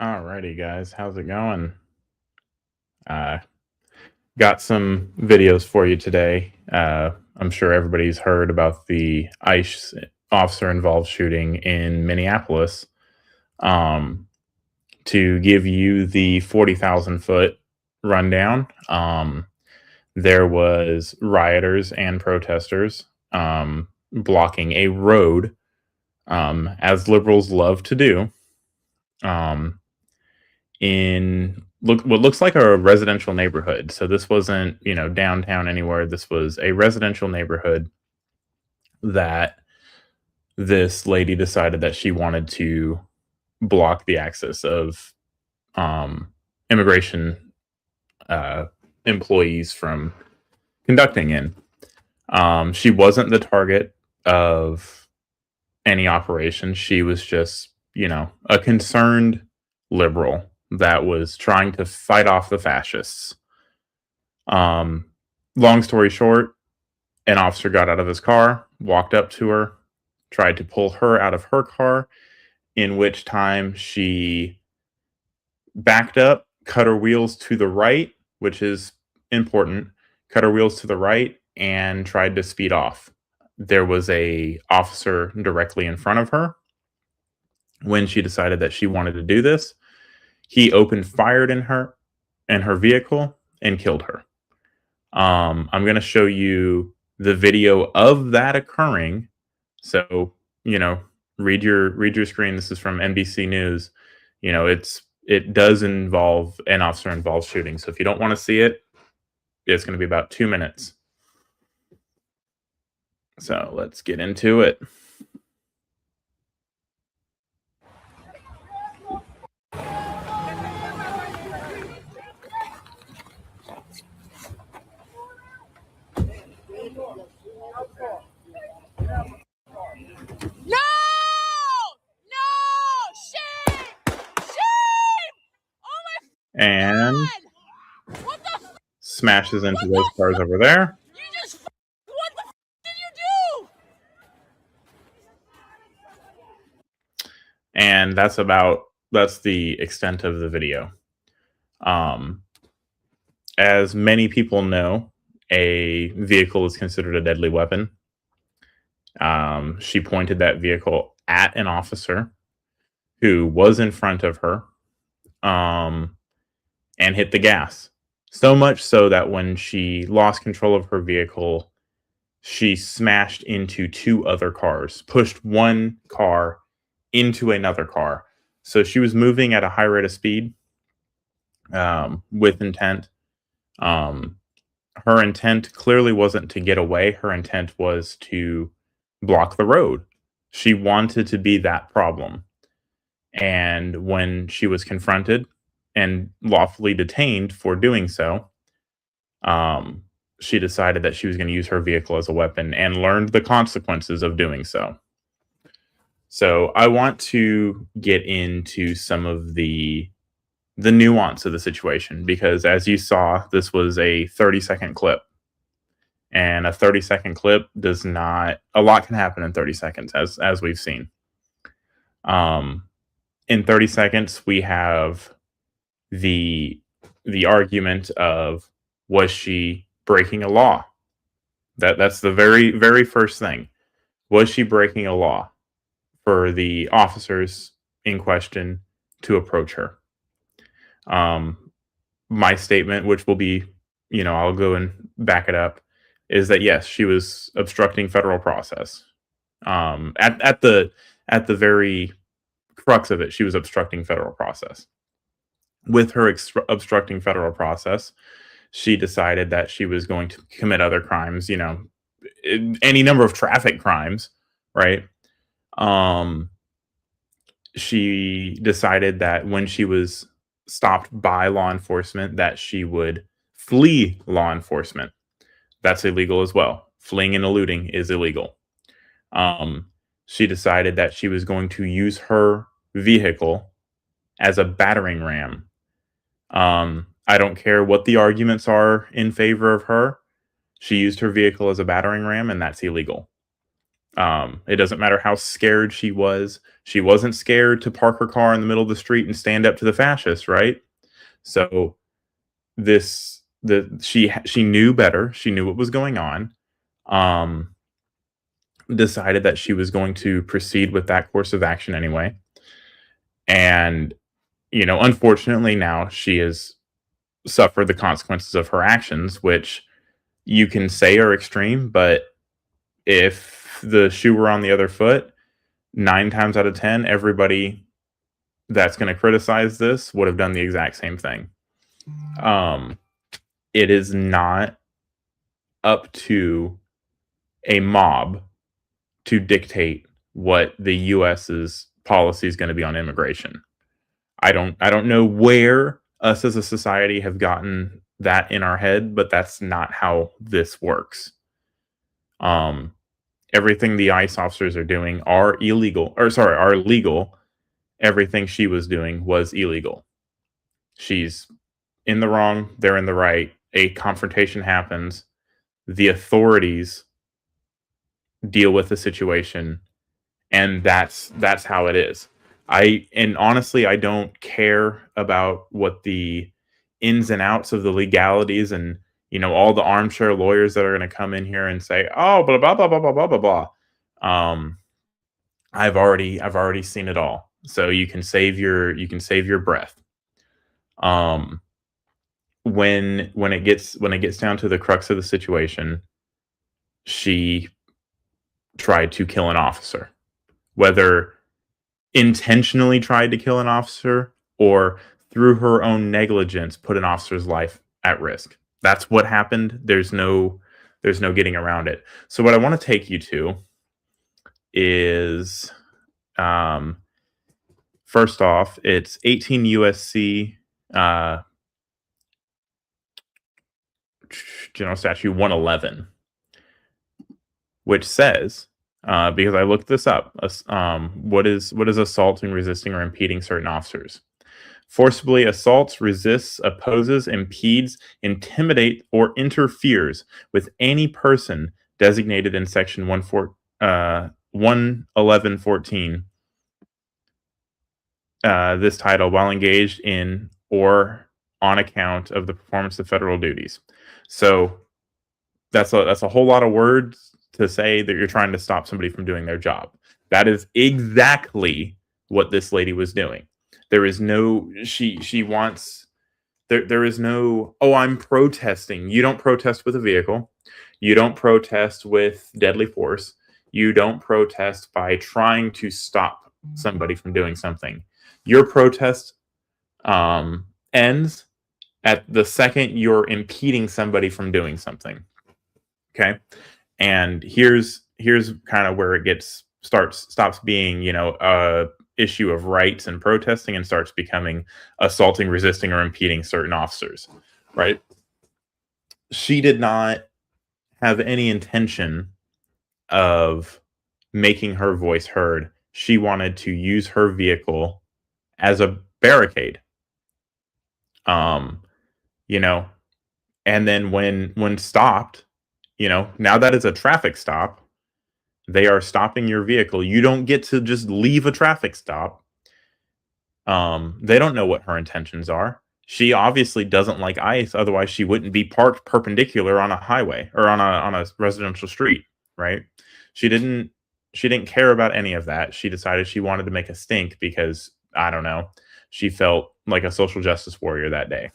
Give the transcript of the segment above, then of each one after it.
Alrighty, guys, how's it going? Uh, got some videos for you today. I'm sure everybody's heard about the I.C.E. officer-involved shooting in Minneapolis. Um, to give you the 40,000-foot rundown, there was rioters and protesters blocking a road, as liberals love to do. Um, in what looks like a residential neighborhood. So this wasn't, downtown anywhere. This was a residential neighborhood that this lady decided that she wanted to block the access of immigration uh, employees from conducting in. She wasn't the target of any operation. She was just, a concerned liberal that was trying to fight off the fascists. Um, Long story short, an officer got out of his car, walked up to her, tried to pull her out of her car, in which time she backed up, cut her wheels to the right, which is important, cut her wheels to the right, and tried to speed off. There was a officer directly in front of her. When she decided that she wanted to do this, he opened fired in her and her vehicle and killed her. I'm going to show you the video of that occurring. So, read your screen. This is from NBC News. It does involve an officer involved shooting. So if you don't want to see it, it's going to be about 2 minutes. So let's get into it. No! No! Shame! Shame! Oh my And God! What the f- smashes into those cars over there. You just what the f- did you do? And that's the extent of the video. As many people know, a vehicle is considered a deadly weapon. She pointed that vehicle at an officer who was in front of her, and hit the gas. So much so that when she lost control of her vehicle, she smashed into two other cars, pushed one car into another car. So she was moving at a high rate of speed, with intent. Her intent clearly wasn't to get away. Her intent was to block the road. She wanted to be that problem. And when she was confronted and lawfully detained for doing so, she decided that she was going to use her vehicle as a weapon and learned the consequences of doing so. So I want to get into some of the nuance of the situation, because as you saw, this was a 30-second clip. And a 30-second clip does not, a lot can happen in 30 seconds, as we've seen. In 30 seconds, we have the argument of, was she breaking a law? That's the very, very first thing. Was she breaking a law for the officers in question to approach her? My statement, which will be, I'll go and back it up, is that yes, she was obstructing federal process. At the very crux of it, she was obstructing federal process. With her obstructing federal process, she decided that she was going to commit other crimes, any number of traffic crimes, right? She decided that when she was stopped by law enforcement, that she would flee law enforcement. That's illegal as well. Fleeing and eluding is illegal. She decided that she was going to use her vehicle as a battering ram. I don't care what the arguments are in favor of her. She used her vehicle as a battering ram, and that's illegal. It doesn't matter how scared she was. She wasn't scared to park her car in the middle of the street and stand up to the fascists, right? So she knew better. She knew what was going on. Um, Decided that she was going to proceed with that course of action anyway. And unfortunately, now she has suffered the consequences of her actions, which you can say are extreme, but if the shoe were on the other foot, 9 times out of 10, everybody that's going to criticize this would have done the exact same thing. It is not up to a mob to dictate what the US's policy is going to be on immigration. I don't know where us as a society have gotten that in our head, but that's not how this works. Everything the ICE officers are doing are legal. Everything she was doing was illegal. She's in the wrong, they're in the right. A confrontation happens. The authorities deal with the situation, and that's how it is. And honestly, I don't care about what the ins and outs of the legalities and all the armchair lawyers that are going to come in here and say, oh, blah blah blah blah blah blah blah blah. I've already seen it all, so you can save your breath. When it gets down to the crux of the situation, she tried to kill an officer, whether intentionally tried to kill an officer or through her own negligence put an officer's life at risk. That's what happened. There's no getting around it. So what I want to take you to is, first off, it's 18 USC General Statute 111, which says, because I looked this up, what is assaulting, resisting, or impeding certain officers? Forcibly assaults, resists, opposes, impedes, intimidate, or interferes with any person designated in Section 111.14, this title, while engaged in or on account of the performance of federal duties. So that's a whole lot of words to say that you're trying to stop somebody from doing their job. That is exactly what this lady was doing. There is no there is no, oh, I'm protesting. You don't protest with a vehicle. You don't protest with deadly force. You don't protest by trying to stop somebody from doing something. Your protest ends at the second you're impeding somebody from doing something. Okay? And here's kind of where it stops being, a issue of rights and protesting and starts becoming assaulting, resisting, or impeding certain officers, right? She did not have any intention of making her voice heard. She wanted to use her vehicle as a barricade. And then when stopped, now that it's a traffic stop, they are stopping your vehicle. You don't get to just leave a traffic stop. They don't know what her intentions are. She obviously doesn't like ICE, otherwise she wouldn't be parked perpendicular on a highway or on a residential street, right? She didn't care about any of that. She decided she wanted to make a stink because, I don't know, she felt like a social justice warrior that day.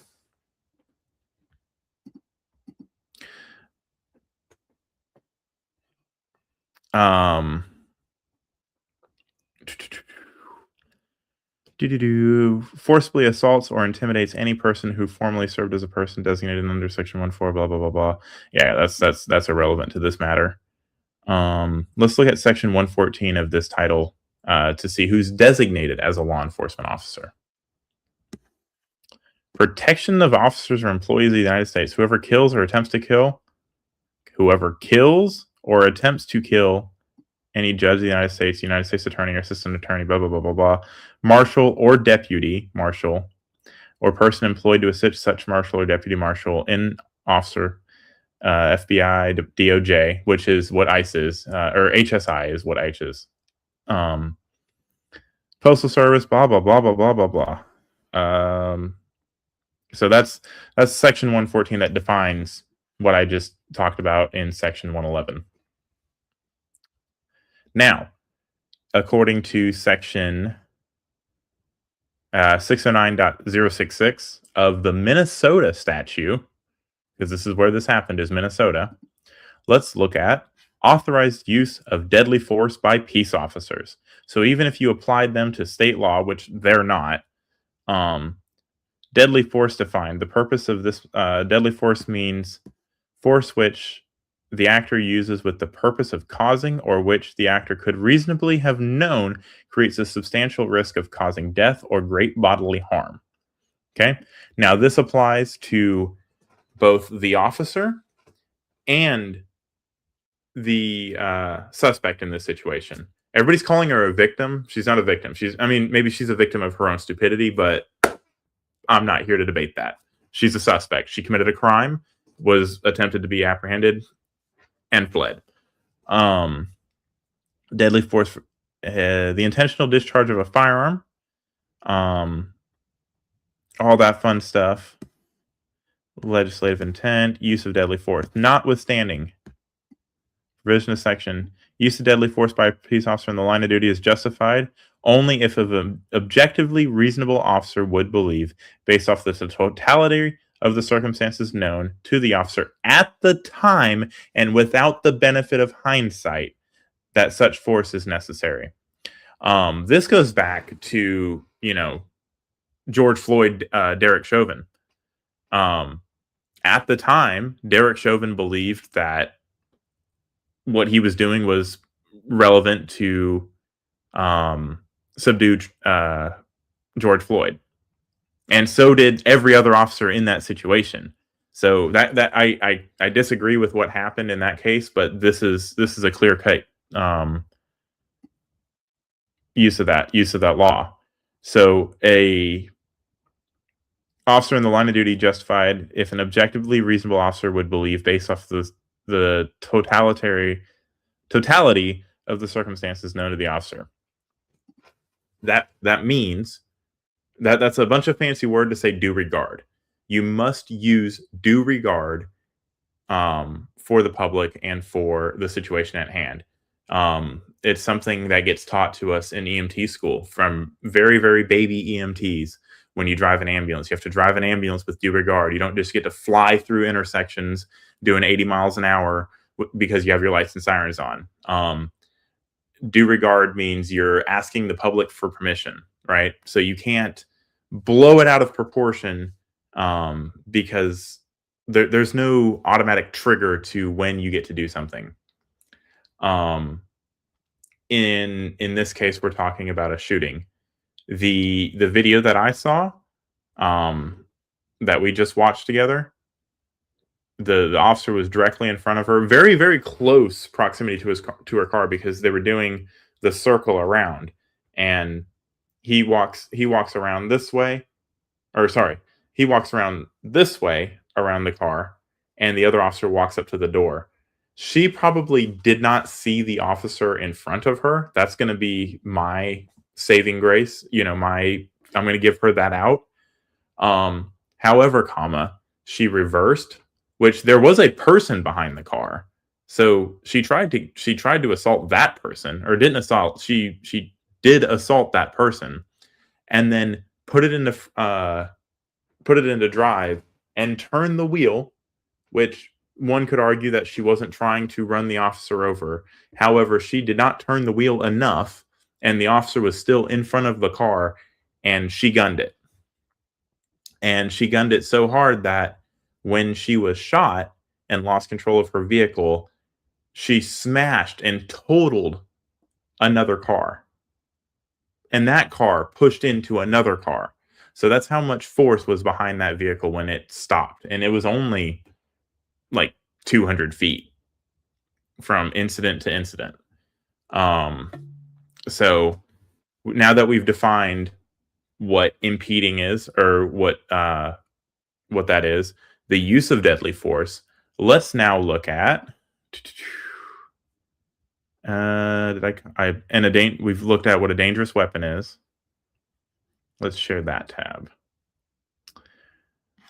Forcibly assaults or intimidates any person who formerly served as a person designated under Section 1.4, blah blah blah blah. Yeah, that's irrelevant to this matter. Let's look at Section 114 of this title to see who's designated as a law enforcement officer. Protection of officers or employees of the United States. Whoever kills or attempts to kill any judge of the United States attorney or assistant attorney, blah, blah, blah, blah, blah, marshal or deputy marshal, or person employed to assist such marshal or deputy marshal in officer FBI, DOJ, which is what ICE is, or HSI is what ICE is. Postal Service, blah blah blah blah blah blah blah. So that's section 114 that defines what I just talked about in section 111. Now, according to section 609.066 of the Minnesota statute, because this is where this happened, is Minnesota, let's look at authorized use of deadly force by peace officers. So even if you applied them to state law, which they're not, deadly force defined. The purpose of this deadly force means force which the actor uses with the purpose of causing or which the actor could reasonably have known creates a substantial risk of causing death or great bodily harm. Okay? Now, this applies to both the officer and the suspect in this situation. Everybody's calling her a victim. She's not a victim. Maybe she's a victim of her own stupidity, but I'm not here to debate that. She's a suspect. She committed a crime, was attempted to be apprehended, and fled. Deadly force, the intentional discharge of a firearm, all that fun stuff. Legislative intent, use of deadly force, notwithstanding provision of section, use of deadly force by a peace officer in the line of duty is justified only if an objectively reasonable officer would believe, based off the totality of the circumstances known to the officer at the time and without the benefit of hindsight, that such force is necessary. This goes back to, George Floyd, Derek Chauvin. At the time, Derek Chauvin believed that what he was doing was relevant to subdue George Floyd, and so did every other officer in that situation. So that I disagree with what happened in that case, but this is a clear cut use of that law. So a officer in the line of duty justified if an objectively reasonable officer would believe, based off the totality of the circumstances known to the officer. That means that's a bunch of fancy word to say due regard. You must use due regard for the public and for the situation at hand. It's something that gets taught to us in EMT school from very, very baby EMTs. When you drive an ambulance, you have to drive an ambulance with due regard. You don't just get to fly through intersections doing 80 miles an hour because you have your lights and sirens on. Due regard means you're asking the public for permission, right? So you can't blow it out of proportion because there's no automatic trigger to when you get to do something. In this case, we're talking about a shooting. The video that I saw, that we just watched together, the officer was directly in front of her, very, very close proximity to her car, because they were doing the circle around, and he walks around this way, he walks around this way around the car, and the other officer walks up to the door. She probably did not see the officer in front of her. That's going to be my saving grace. I'm going to give her that out. However, she reversed, which there was a person behind the car. So she tried to assault that person, or didn't assault. She did assault that person, and then put it into drive and turn the wheel, which one could argue that she wasn't trying to run the officer over. However, she did not turn the wheel enough, and the officer was still in front of the car, and she gunned it. And she gunned it so hard that when she was shot and lost control of her vehicle, she smashed and totaled another car. And that car pushed into another car. So that's how much force was behind that vehicle when it stopped. And it was only like 200 feet from incident to incident. So now that we've defined what impeding is, or what that is, the use of deadly force, Let's now look at we've looked at what a dangerous weapon is. Let's share that tab.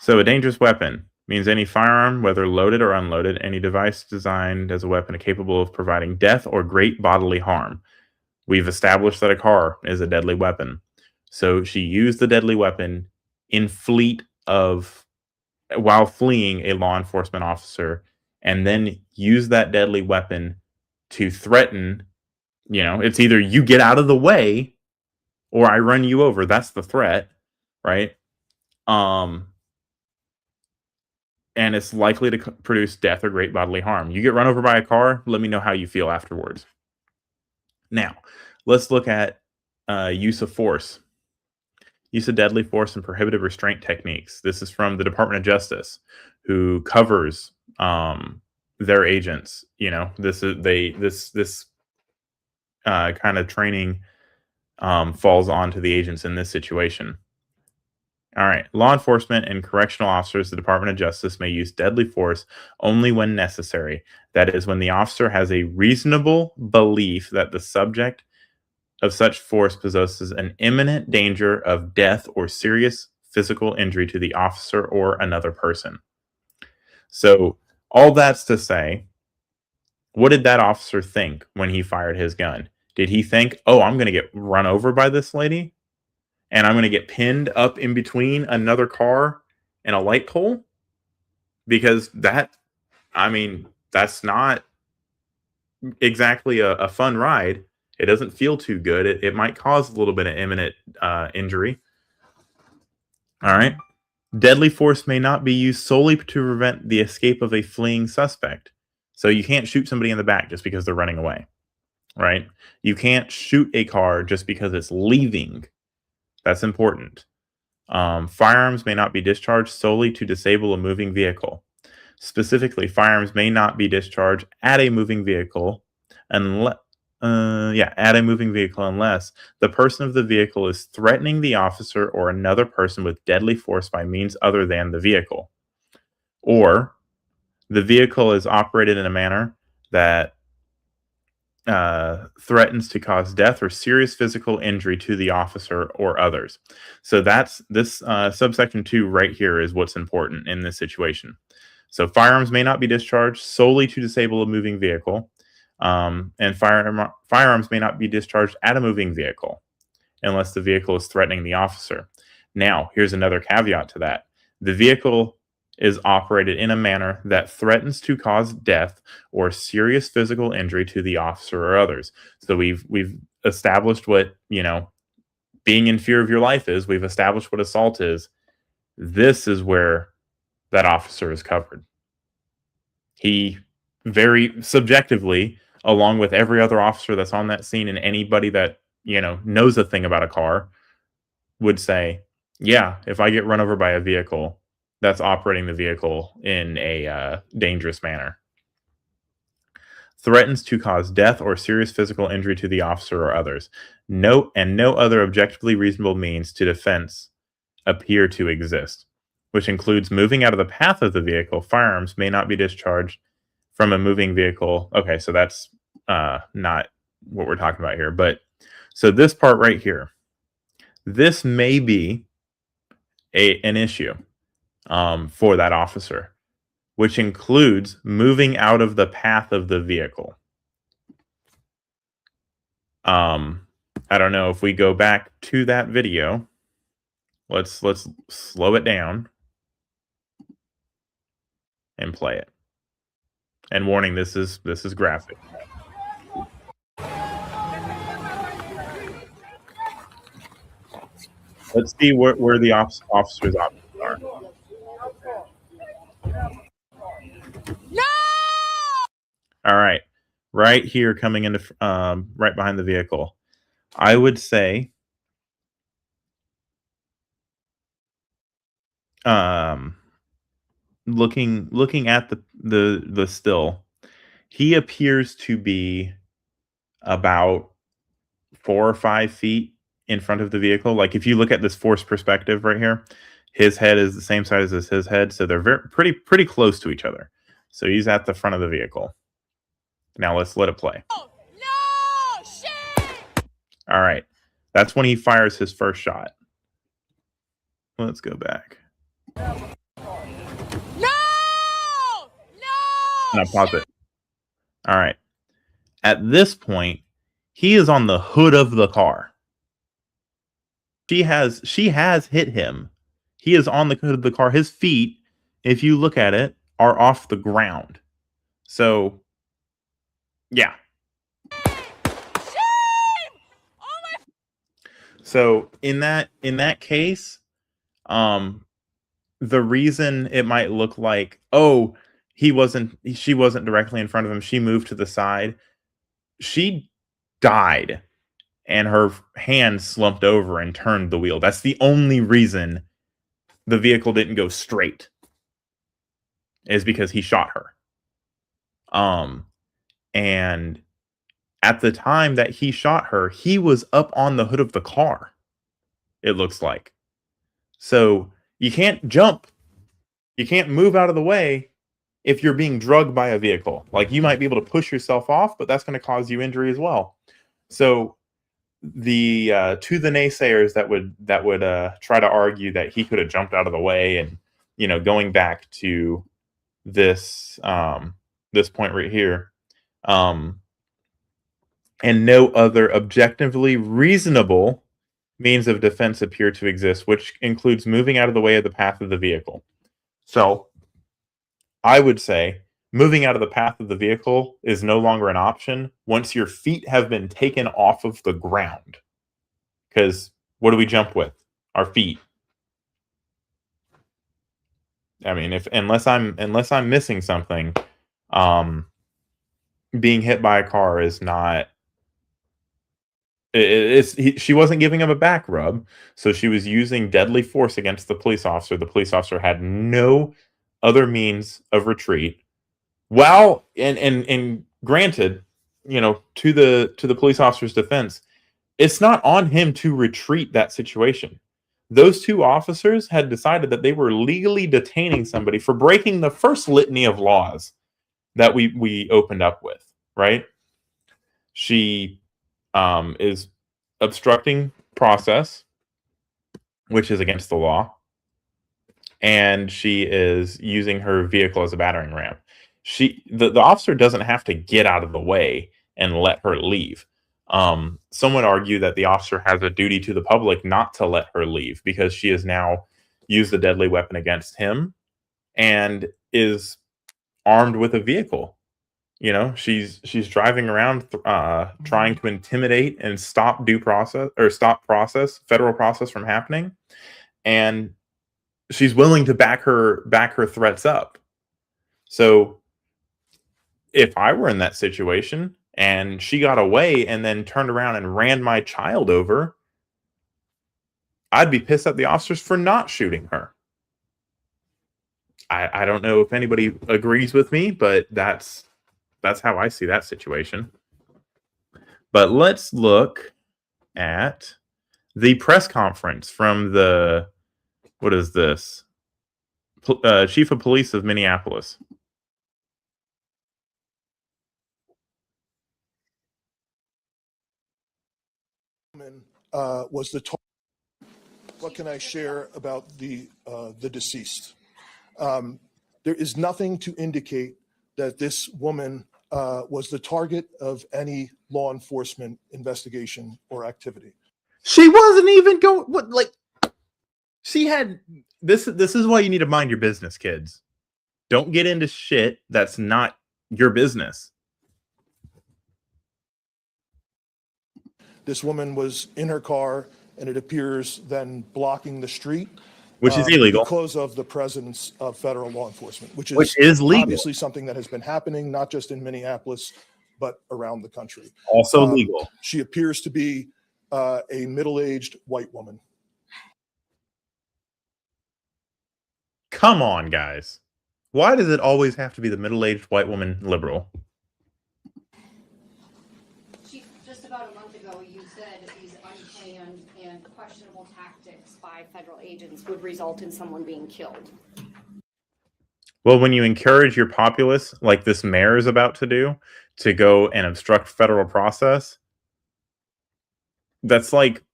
So a dangerous weapon means any firearm, whether loaded or unloaded, any device designed as a weapon capable of providing death or great bodily harm. We've established that a car is a deadly weapon. So she used the deadly weapon in while fleeing a law enforcement officer, and then used that deadly weapon to threaten, it's either you get out of the way or I run you over. That's the threat, right? And it's likely to produce death or great bodily harm. You get run over by a car, let me know how you feel afterwards. Now, let's look at use of force. Use of deadly force and prohibitive restraint techniques. This is from the Department of Justice, who covers their agents. This kind of training falls onto the agents in this situation. All right. Law enforcement and correctional officers, the Department of Justice may use deadly force only when necessary. That is, when the officer has a reasonable belief that the subject of such force possesses an imminent danger of death or serious physical injury to the officer or another person. So, all that's to say, what did that officer think when he fired his gun? Did he think, oh, I'm going to get run over by this lady? And I'm going to get pinned up in between another car and a light pole? Because that's not exactly a fun ride. It doesn't feel too good. It might cause a little bit of imminent injury. All right. Deadly force may not be used solely to prevent the escape of a fleeing suspect. So you can't shoot somebody in the back just because they're running away, right? You can't shoot a car just because it's leaving. That's important. Firearms may not be discharged solely to disable a moving vehicle. Specifically, firearms may not be discharged at a moving vehicle unless the person of the vehicle is threatening the officer or another person with deadly force by means other than the vehicle, or the vehicle is operated in a manner that threatens to cause death or serious physical injury to the officer or others. So that's this subsection 2 right here is what's important in this situation. So firearms may not be discharged solely to disable a moving vehicle, and firearms may not be discharged at a moving vehicle unless the vehicle is threatening the officer. Now, here's another caveat to that. The vehicle is operated in a manner that threatens to cause death or serious physical injury to the officer or others. So we've established what, being in fear of your life is. We've established what assault is. This is where that officer is covered. He very subjectively, along with every other officer that's on that scene and anybody that, knows a thing about a car, would say, yeah, if I get run over by a vehicle, that's operating the vehicle in a dangerous manner. Threatens to cause death or serious physical injury to the officer or others. No other objectively reasonable means to defense appear to exist, which includes moving out of the path of the vehicle. Firearms may not be discharged from a moving vehicle. Okay, so that's not what we're talking about here. But so this part right here, this may be an issue for that officer, which includes moving out of the path of the vehicle. I don't know if we go back to that video. Let's slow it down and play it. And warning, this is graphic. Let's see where the officer's options are. No! All right. Right here, coming into right behind the vehicle. I would say looking at the still, he appears to be about 4 or 5 feet in front of the vehicle. Like if you look at this forced perspective right here, his head is the same size as his head, so they're pretty close to each other. So he's at the front of the vehicle. Now let's let it play. No! Shame! All right. That's when he fires his first shot. Let's go back. No! No! And I'll pause it. All right. At this point, he is on the hood of the car. She has hit him. He is on the hood of the car. His feet, if you look at it, are off the ground. So, yeah. Shame! Oh my! So in that case, the reason it might look like, oh, she wasn't directly in front of him, she moved to the side. She died and her hand slumped over and turned the wheel. That's the only reason the vehicle didn't go straight, is because he shot her. And at the time that he shot her, he was up on the hood of the car, it looks like. So you can't jump. You can't move out of the way if you're being drugged by a vehicle. Like, you might be able to push yourself off, but that's going to cause you injury as well. So the to the naysayers that would try to argue that he could have jumped out of the way, and going back to this this point right here, and no other objectively reasonable means of defense appear to exist, which includes moving out of the way of the path of the vehicle. So I would say moving out of the path of the vehicle is no longer an option once your feet have been taken off of the ground. Because what do we jump with? Our feet. I mean, unless I'm missing something, being hit by a car is not. She wasn't giving him a back rub, so she was using deadly force against the police officer. The police officer had no other means of retreat. Well, and granted, to the police officer's defense, it's not on him to retreat that situation. Those two officers had decided that they were legally detaining somebody for breaking the first litany of laws that we opened up with, right? She is obstructing process, which is against the law, and she is using her vehicle as a battering ram. The officer doesn't have to get out of the way and let her leave. Some would argue that the officer has a duty to the public not to let her leave, because she has now used a deadly weapon against him and is armed with a vehicle. She's driving around trying to intimidate and stop federal process from happening, and she's willing to back her threats up. So if I were in that situation and she got away and then turned around and ran my child over, I'd be pissed at the officers for not shooting her. I don't know if anybody agrees with me, but that's how I see that situation. But let's look at the press conference from the, what is this? Chief of Police of Minneapolis. Was the what can I share about the deceased? There is nothing to indicate that this woman was the target of any law enforcement investigation or activity. She wasn't even going. She had this. This is why you need to mind your business, kids. Don't get into shit that's not your business. This woman was in her car, and it appears then blocking the street, which is illegal because of the presence of federal law enforcement, which is legal. Obviously something that has been happening not just in Minneapolis but around the country. Also legal. She appears to be a middle-aged white woman. Come on, guys. Why does it always have to be the middle-aged white woman liberal? Just about a month ago, you said these unplanned and questionable tactics by federal agents would result in someone being killed. Well, when you encourage your populace, like this mayor is about to do, to go and obstruct federal process, that's like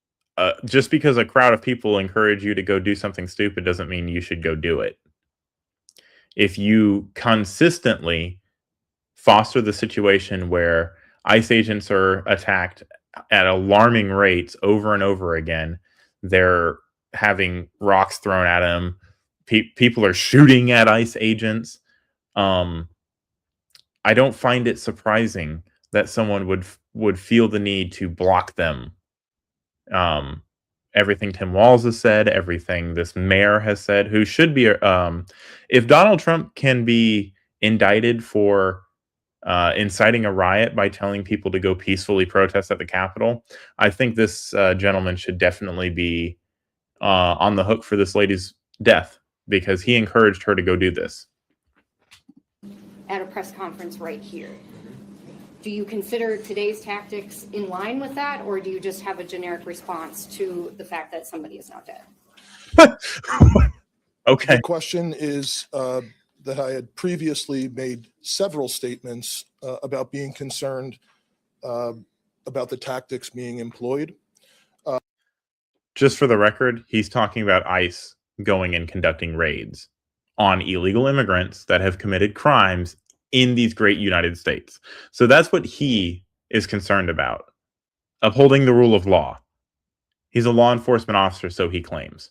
just because a crowd of people encourage you to go do something stupid doesn't mean you should go do it. If you consistently foster the situation where ICE agents are attacked at alarming rates over and over again, they're having rocks thrown at them. People are shooting at ICE agents. Um, I don't find it surprising that someone would feel the need to block them. Um, Everything Tim Walz has said, everything this mayor has said, who should be, if Donald Trump can be indicted for inciting a riot by telling people to go peacefully protest at the Capitol, I think this gentleman should definitely be on the hook for this lady's death because he encouraged her to go do this. At a press conference right here. Do you consider today's tactics in line with that, or do you just have a generic response to the fact that somebody is now dead? Okay. The question is that I had previously made several statements about being concerned about the tactics being employed. Just for the record, he's talking about ICE going and conducting raids on illegal immigrants that have committed crimes in these great United States. So that's what he is concerned about, upholding the rule of law. He's a law enforcement officer, so he claims.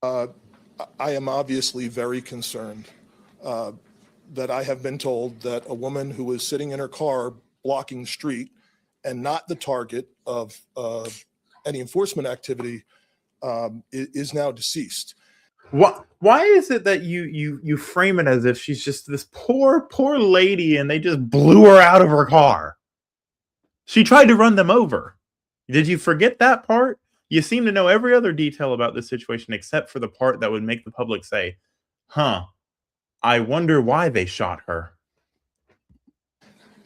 I am obviously very concerned that I have been told that a woman who was sitting in her car blocking the street and not the target of any enforcement activity is now deceased. Why is it that you frame it as if she's just this poor lady and they just blew her out of her car? She tried to run them over. Did you forget that part? You seem to know every other detail about this situation except for the part that would make the public say, huh, I wonder why they shot her.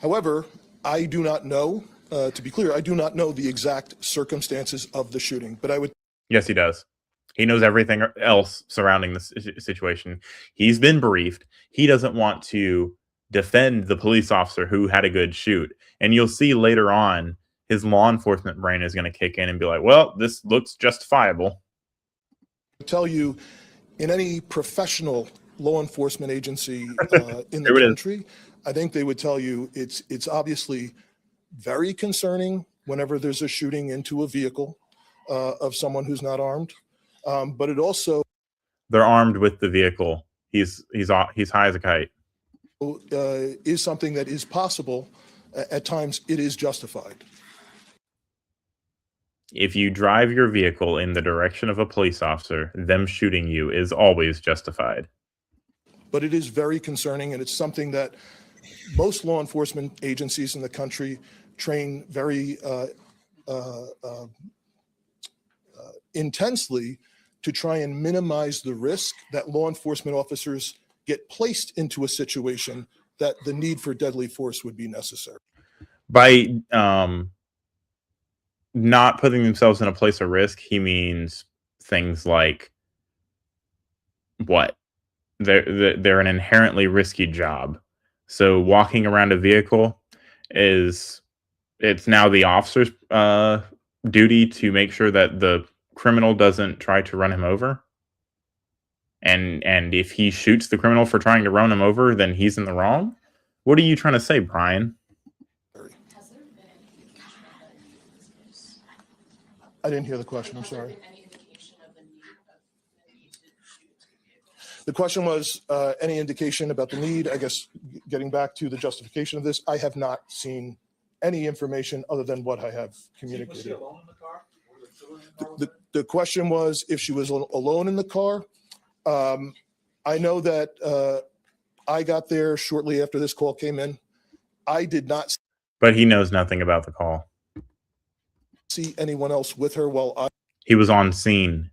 However, I do not know, to be clear, I do not know the exact circumstances of the shooting, but I would. Yes, he does. He knows everything else surrounding this situation. He's been briefed. He doesn't want to defend the police officer who had a good shoot. And you'll see later on, his law enforcement brain is going to kick in and be like, well, this looks justifiable. Tell you, in any professional law enforcement agency in the country, I think they would tell you it's obviously very concerning whenever there's a shooting into a vehicle of someone who's not armed. But it also they're armed with the vehicle. He's high as a kite. Is something that is possible. At times, it is justified. If you drive your vehicle in the direction of a police officer, them shooting you is always justified. But it is very concerning, and it's something that most law enforcement agencies in the country train very intensely to try and minimize the risk that law enforcement officers get placed into a situation that the need for deadly force would be necessary. By not putting themselves in a place of risk, he means things like what? They're an inherently risky job. So walking around a vehicle it's now the officer's duty to make sure that the criminal doesn't try to run him over. And if he shoots the criminal for trying to run him over, then he's in the wrong. What are you trying to say, Brian? I didn't hear the question. I'm sorry. The question was any indication about the need. I guess getting back to the justification of this, I have not seen any information other than what I have communicated. Was she alone in the car? The question was if she was alone in the car. I know that I got there shortly after this call came in. I did not. But he knows nothing about the call. See anyone else with her while he was on scene.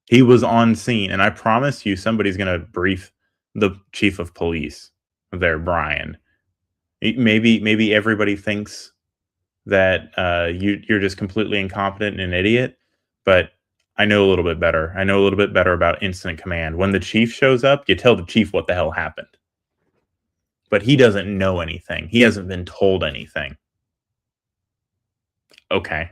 He was on scene, and I promise you somebody's going to brief the chief of police there, Brian. Maybe everybody thinks that you're just completely incompetent and an idiot, but I know a little bit better. I know a little bit better about incident command. When the chief shows up, you tell the chief what the hell happened. But he doesn't know anything. He hasn't been told anything. Okay.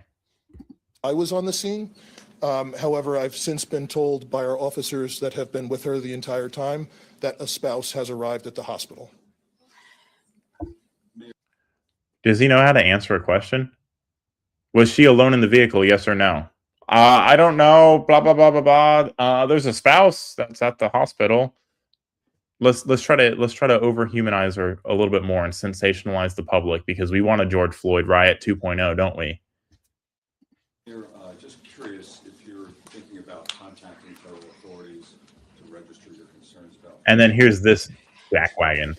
I was on the scene. However, I've since been told by our officers that have been with her the entire time that a spouse has arrived at the hospital. Does he know how to answer a question? Was she alone in the vehicle? Yes or no? I don't know. Blah blah blah blah blah. There's a spouse that's at the hospital. Let's try to overhumanize her a little bit more and sensationalize the public because we want a George Floyd riot 2.0, don't we? You're just curious if you're thinking about contacting federal authorities to register your concerns about. And then here's this jackwagon.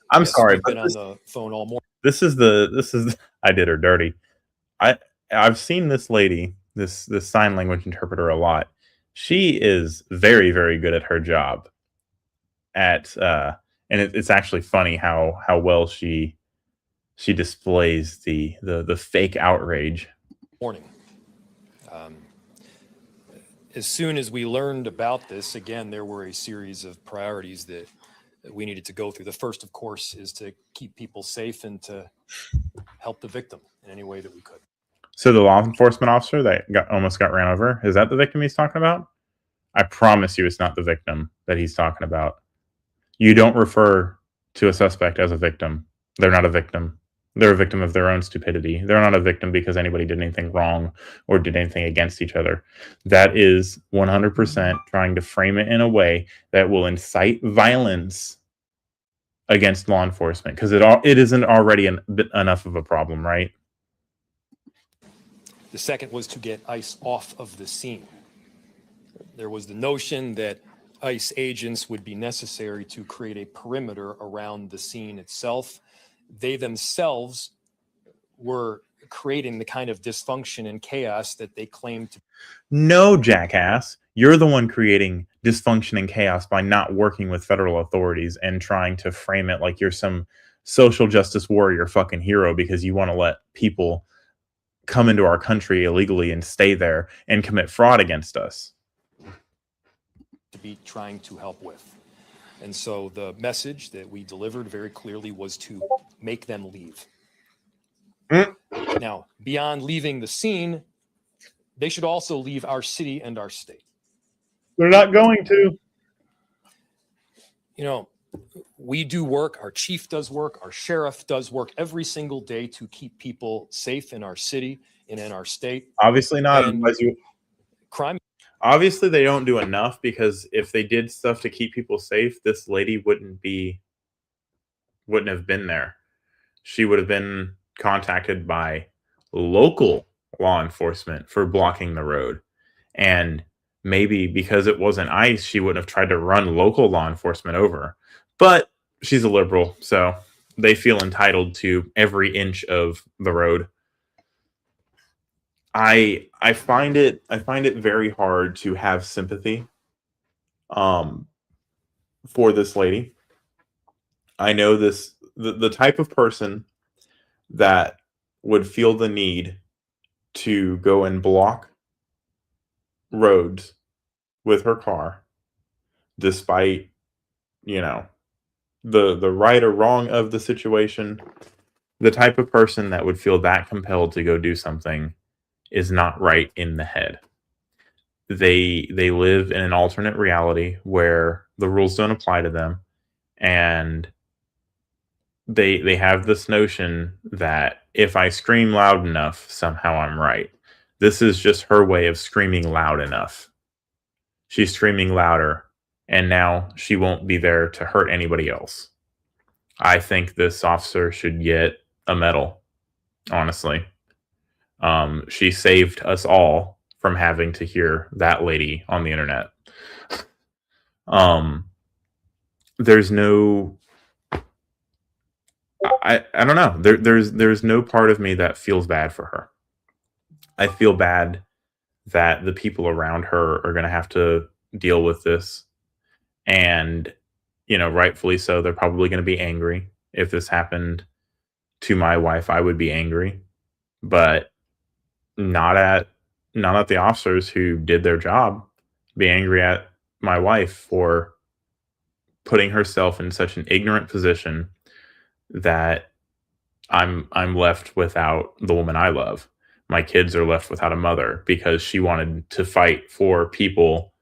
I'm sorry, we've but been on the phone all morning. This is I did her dirty. I've seen this lady, this sign language interpreter a lot. She is very, very good at her job. And it's actually funny how well she displays the fake outrage. Morning. As soon as we learned about this, again, there were a series of priorities that we needed to go through. The first, of course, is to keep people safe and to help the victim in any way that we could. So the law enforcement officer that almost got ran over, is that the victim he's talking about? I promise you it's not the victim that he's talking about. You don't refer to a suspect as a victim. They're not a victim. They're a victim of their own stupidity. They're not a victim because anybody did anything wrong or did anything against each other. That is 100% trying to frame it in a way that will incite violence against law enforcement because it isn't already enough of a problem, right? The second was to get ICE off of the scene. There was the notion that ICE agents would be necessary to create a perimeter around the scene itself. They themselves were creating the kind of dysfunction and chaos that they claimed to. No, jackass. You're the one creating dysfunction and chaos by not working with federal authorities and trying to frame it like you're some social justice warrior fucking hero because you want to let people come into our country illegally and stay there and commit fraud against us. To be trying to help with. And so the message that we delivered very clearly was to make them leave. Now, beyond leaving the scene, they should also leave our city and our state. They're not going to. You know, we do work, our chief does work, our sheriff does work every single day to keep people safe in our city and in our state. Obviously not. Crime. Obviously, they don't do enough because if they did stuff to keep people safe, this lady wouldn't have been there. She would have been contacted by local law enforcement for blocking the road. And maybe because it wasn't ICE, she wouldn't have tried to run local law enforcement over. But she's a liberal, so they feel entitled to every inch of the road. I find it very hard to have sympathy for this lady. I know the type of person that would feel the need to go and block roads with her car despite, the right or wrong of the situation. The type of person that would feel that compelled to go do something is not right in the head. They live in an alternate reality where the rules don't apply to them, and they have this notion that if I scream loud enough, somehow I'm right. This is just her way of screaming loud enough. She's screaming louder, and now she won't be there to hurt anybody else. I think this officer should get a medal, honestly. She saved us all from having to hear that lady on the internet. There's no, I don't know. There's no part of me that feels bad for her. I feel bad that the people around her are going to have to deal with this. And, rightfully so, they're probably going to be angry. If this happened to my wife, I would be angry. But not at not at the officers who did their job. Be angry at my wife for putting herself in such an ignorant position that I'm left without the woman I love. My kids are left without a mother because she wanted to fight for people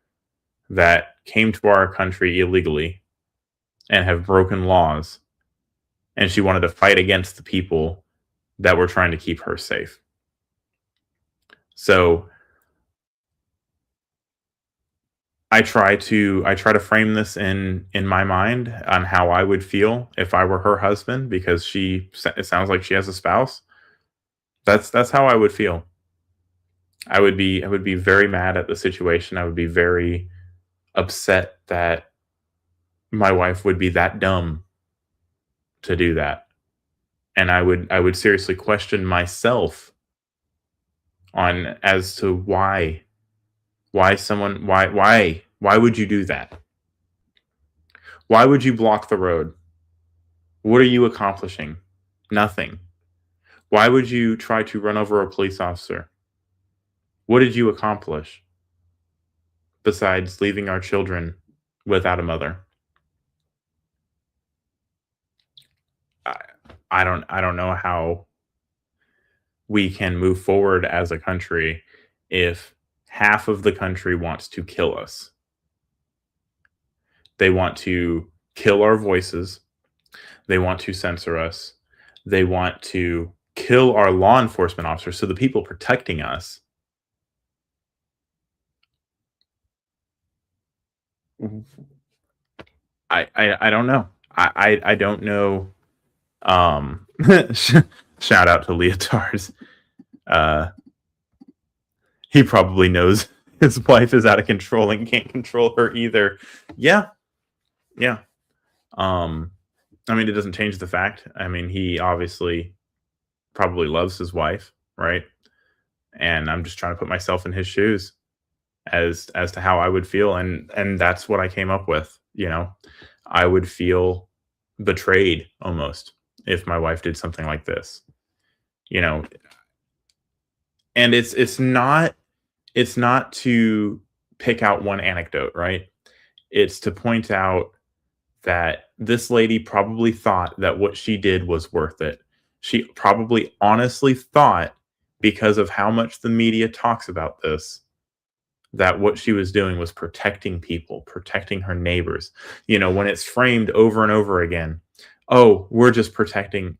that came to our country illegally and have broken laws. And she wanted to fight against the people that were trying to keep her safe. So I try to frame this in my mind on how I would feel if I were her husband, because it sounds like she has a spouse. That's how I would feel. I would be very mad at the situation. I would be very upset that my wife would be that dumb to do that. And I would seriously question myself on as to why would you do that? Why would you block the road? What are you accomplishing? Nothing. Why would you try to run over a police officer? What did you accomplish besides leaving our children without a mother? I, I don't know how we can move forward as a country if half of the country wants to kill us. They want to kill our voices. They want to censor us. They want to kill our law enforcement officers. So the people protecting us, I don't know. I don't know. Shout out to leotards. Uh, he probably knows his wife is out of control and can't control her either. Yeah, yeah. Um, I mean, it doesn't change the fact. I mean, he obviously probably loves his wife, right? And I'm just trying to put myself in his shoes as to how I would feel, and that's what I came up with. I would feel betrayed almost if my wife did something like this. You know, and it's not to pick out one anecdote, right? It's to point out that this lady probably thought that what she did was worth it. She probably honestly thought, because of how much the media talks about this, that what she was doing was protecting people, protecting her neighbors. When it's framed over and over again, oh, we're just protecting,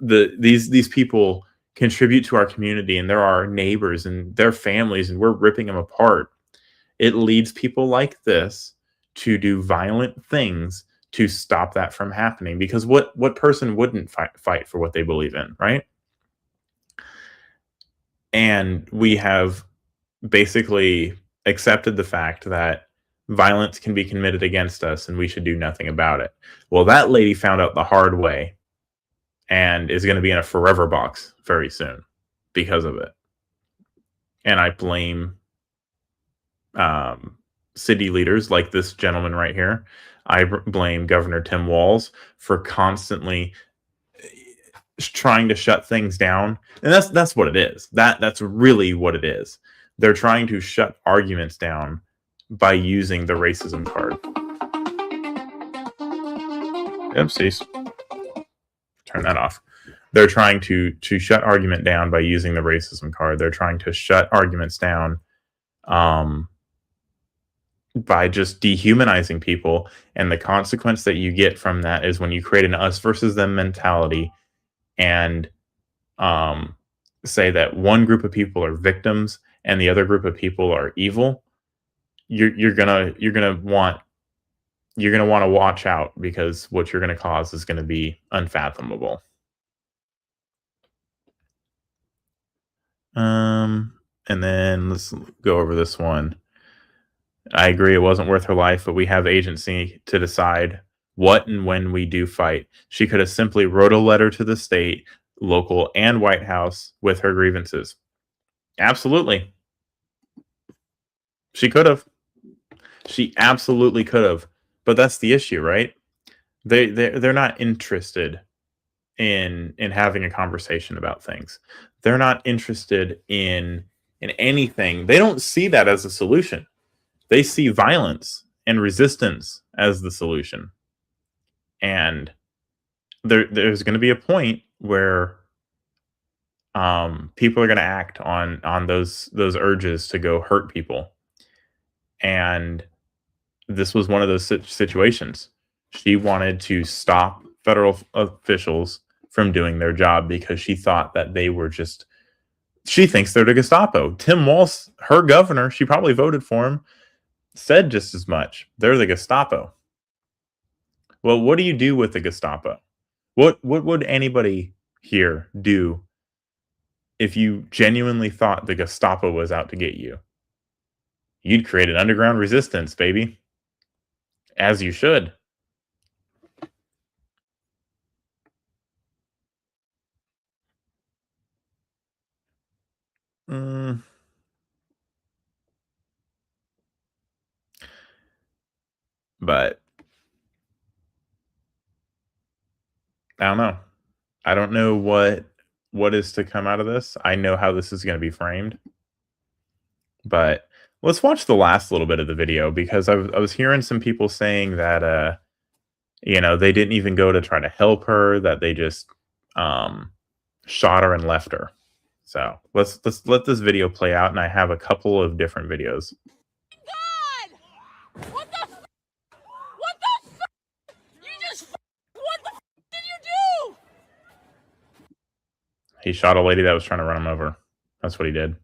these people contribute to our community and they're our neighbors and their families and we're ripping them apart. It leads people like this to do violent things to stop that from happening, because what person wouldn't fight for what they believe in, right? And we have basically accepted the fact that violence can be committed against us and we should do nothing about it. Well, that lady found out the hard way and is going to be in a forever box very soon because of it. And I blame city leaders like this gentleman right here. I blame Governor Tim Walz for constantly trying to shut things down, and that's what it is. That's really what it is. They're trying to shut arguments down by using the racism card. Oopsies. Turn that off. They're trying to shut argument down by using the racism card. They're trying to shut arguments down by just dehumanizing people. And the consequence that you get from that is when you create an us versus them mentality and say that one group of people are victims and the other group of people are evil, you're gonna want to watch out, because what you're gonna cause is gonna be unfathomable. And then let's go over this one. I agree, it wasn't worth her life, but we have agency to decide what and when we do fight. She could have simply wrote a letter to the state, local, and White House with her grievances. Absolutely. She could have. She absolutely could have. But that's the issue, right? They're not interested in having a conversation about things. They're not interested in in anything, they don't see that as a solution. They see violence and resistance as the solution. And there's going to be a point where people are going to act on those urges to go hurt people. And this was one of those situations. She wanted to stop federal officials from doing their job because she thought that they were just, she thinks they're the Gestapo. Tim Walz, her governor, she probably voted for him, said just as much. They're the Gestapo. Well, what do you do with the Gestapo? What would anybody here do if you genuinely thought the Gestapo was out to get you? You'd create an underground resistance, baby. As you should. But I don't know. I don't know what is to come out of this. I know how this is going to be framed. But let's watch the last little bit of the video, because I was hearing some people saying that they didn't even go to try to help her, that they just shot her and left her. So let's let this video play out, and I have a couple of different videos. God! What the f? What the f? You just f? What the f did you do? He shot a lady that was trying to run him over. That's what he did.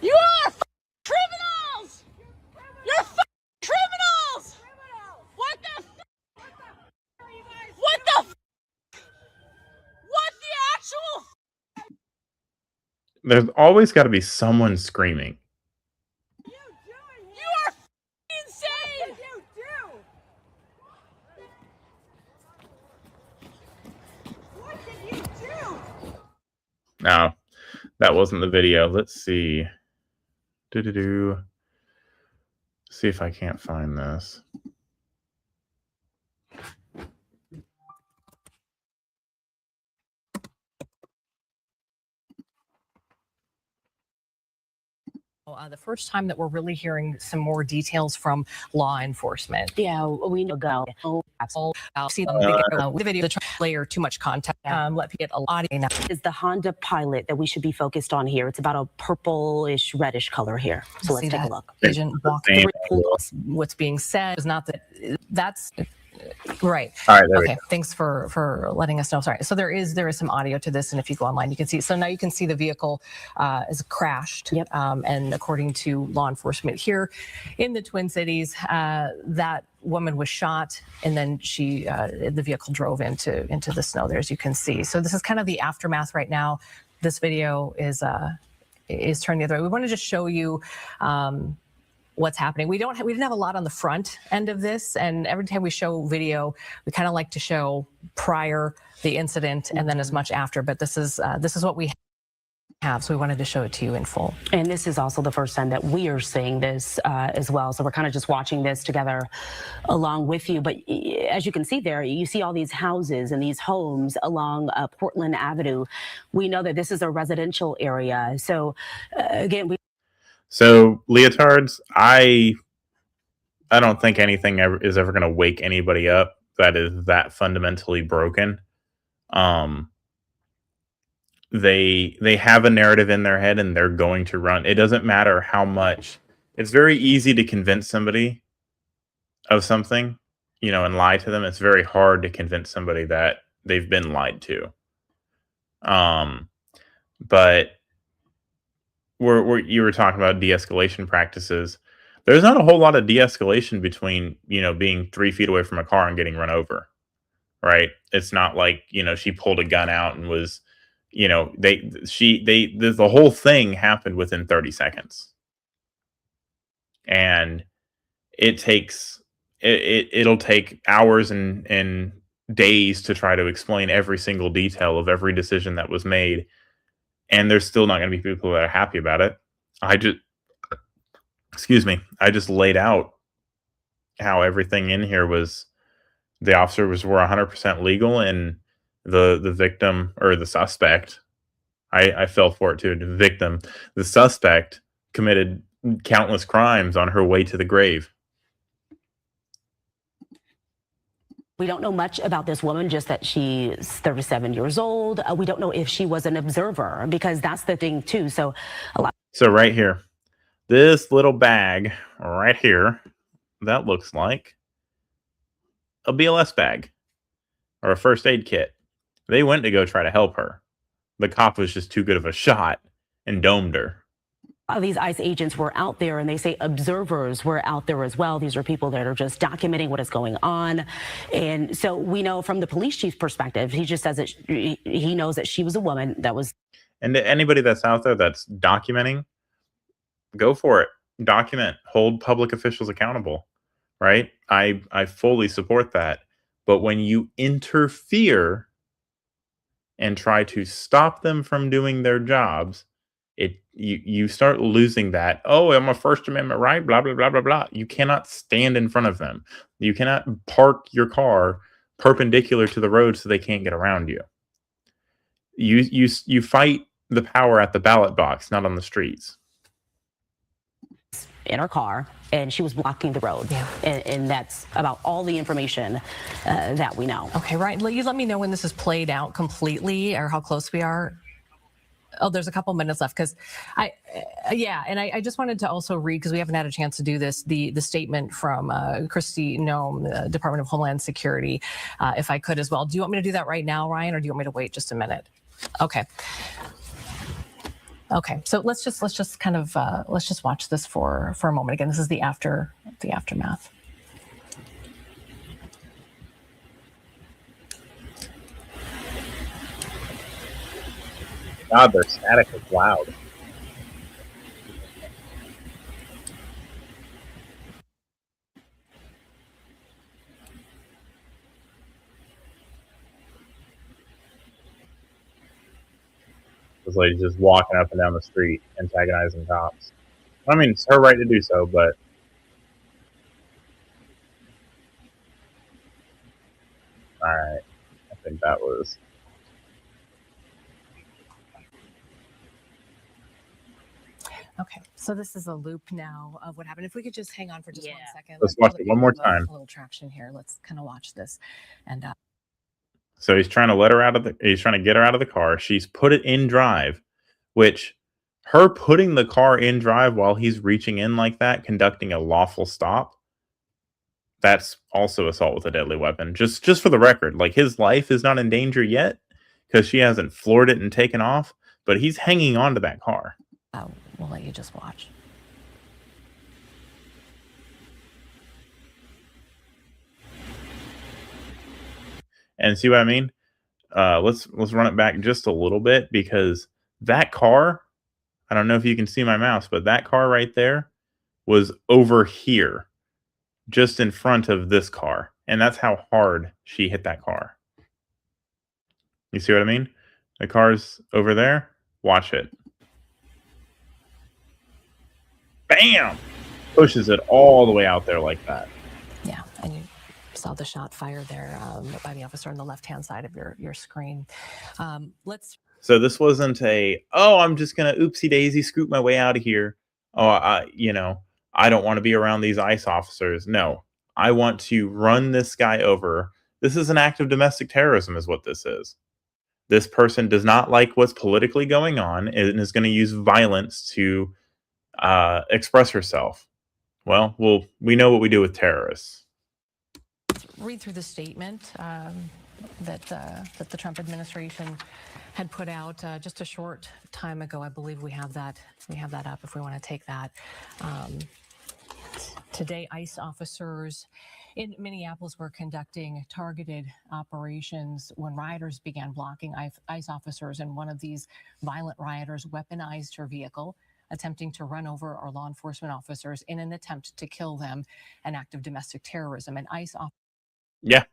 You are f criminals! You're f criminals! What the f? What the f? What the actual f? There's always got to be someone screaming. You are f insane! You do. What did you do? No, that wasn't the video. Let's see. See if I can't find this. The first time that we're really hearing some more details from law enforcement. Yeah, we know go. See the video, the layer too much content. Let people get a lot of Is the Honda Pilot that we should be focused on here? It's about a purplish reddish color here. So let's take a look. Agent walk through what's being said is not that's right. All right. Okay. Thanks for letting us know. Sorry. So there is some audio to this, and if you go online, you can see. So now you can see the vehicle is crashed. Yep. And according to law enforcement here in the Twin Cities, that woman was shot, and then the vehicle drove into the snow there, as you can see. So this is kind of the aftermath right now. This video is turned the other way. We want to just show you what's happening. We didn't have a lot on the front end of this, and every time we show video, we kind of like to show prior the incident and then as much after. But this is what we have, so we wanted to show it to you in full. And this is also the first time that we are seeing this as well. So we're kind of just watching this together along with you. But as you can see there, you see all these houses and these homes along Portland Avenue. We know that this is a residential area. So again, So leotards, I don't think anything is ever going to wake anybody up that is that fundamentally broken. They have a narrative in their head, and they're going to run. It doesn't matter how much. It's very easy to convince somebody of something, and lie to them. It's very hard to convince somebody that they've been lied to. But you were talking about de-escalation practices. There's not a whole lot of de-escalation between, being 3 feet away from a car and getting run over, right? It's not like, she pulled a gun out and was, the whole thing happened within 30 seconds. And it'll take hours and days to try to explain every single detail of every decision that was made. And there's still not going to be people that are happy about it. I just laid out how everything in here was, the officers were 100% legal, and the victim or the suspect I fell for it too. The victim, the suspect, committed countless crimes on her way to the grave. We don't know much about this woman, just that she's 37 years old. We don't know if she was an observer, because that's the thing too. So right here, this little bag right here, that looks like a BLS bag or a first aid kit. They went to go try to help her. The cop was just too good of a shot and domed her. These ICE agents were out there, and they say observers were out there as well. These are people that are just documenting what is going on. And so we know from the police chief's perspective, he just says that he knows that she was a woman that was. And to anybody that's out there that's documenting, go for it. Document, hold public officials accountable, right? I fully support that. But when you interfere and try to stop them from doing their jobs, you start losing that. Oh, I'm a First Amendment right, blah blah blah blah blah. You cannot stand in front of them. You cannot park your car perpendicular to the road so they can't get around you. You fight the power at the ballot box, not on the streets. In her car, and she was blocking the road. Yeah. And that's about all the information that we know. Okay, right. You let me know when this is played out completely or how close we are. Oh, there's a couple minutes left because I just wanted to also read, because we haven't had a chance to do this, the statement from Christy Nome, the Department of Homeland Security, if I could as well. Do you want me to do that right now, Ryan, or do you want me to wait just a minute? Okay. Okay, so let's just kind of let's just watch this for a moment. Again, this is the aftermath. God, their static is loud. This lady's just walking up and down the street, antagonizing cops. I mean, it's her right to do so, but all right, I think that was. Okay, so this is a loop now of what happened. If we could just hang on for just 1 second. Let's watch it one more time. A little traction here. Let's kind of watch this, and. So he's trying to he's trying to get her out of the car. She's put it in drive, which her putting the car in drive while he's reaching in like that, conducting a lawful stop, that's also assault with a deadly weapon. Just for the record, like, his life is not in danger yet because she hasn't floored it and taken off, but he's hanging on to that car. We'll let you just watch. And see what I mean? Let's run it back just a little bit, because that car, I don't know if you can see my mouse, but that car right there was over here, just in front of this car. And that's how hard she hit that car. You see what I mean? The car's over there. Watch it. Bam! Pushes it all the way out there like that. Yeah, and you saw the shot fired there by the officer on the left-hand side of your screen. So this wasn't I'm just gonna oopsie daisy scoop my way out of here. I don't want to be around these ICE officers. No, I want to run this guy over. This is an act of domestic terrorism, is what this is. This person does not like what's politically going on and is going to use violence to express herself. Well, we know what we do with terrorists. read through the statement that the Trump administration had put out just a short time ago. I believe we have that up if we want to take that. Today, ICE officers in Minneapolis were conducting targeted operations when rioters began blocking. ICE officers and one of these violent rioters weaponized her vehicle, attempting to run over our law enforcement officers in an attempt to kill them, an act of domestic terrorism. And ICE Yeah.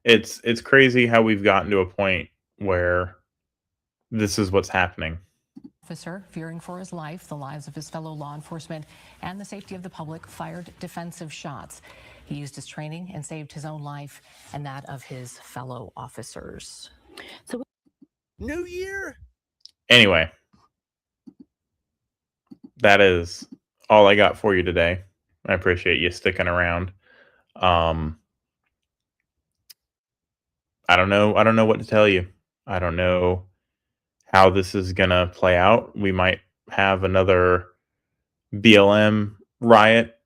It's crazy how we've gotten to a point where this is what's happening. Officer, fearing for his life, the lives of his fellow law enforcement, and the safety of the public, fired defensive shots. He used his training and saved his own life and that of his fellow officers. New Year? Anyway, that is all I got for you today. I appreciate you sticking around. I don't know what to tell you. I don't know how this is gonna play out. We might have another BLM riot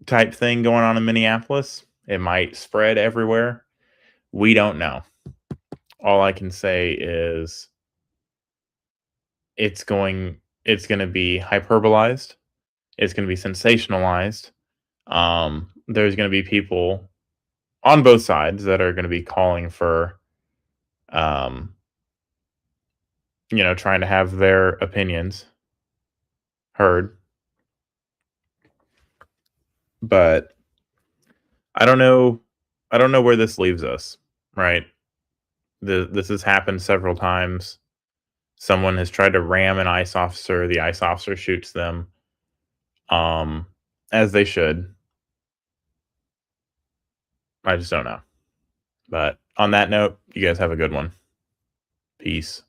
type thing going on in Minneapolis. It might spread everywhere. We don't know. All I can say is it's going to be hyperbolized. It's going to be sensationalized. There's going to be people on both sides that are going to be calling for trying to have their opinions heard. But I don't know where this leaves us, right? This has happened several times. Someone has tried to ram an ICE officer. The ICE officer shoots them, as they should. I just don't know. But on that note, you guys have a good one. Peace.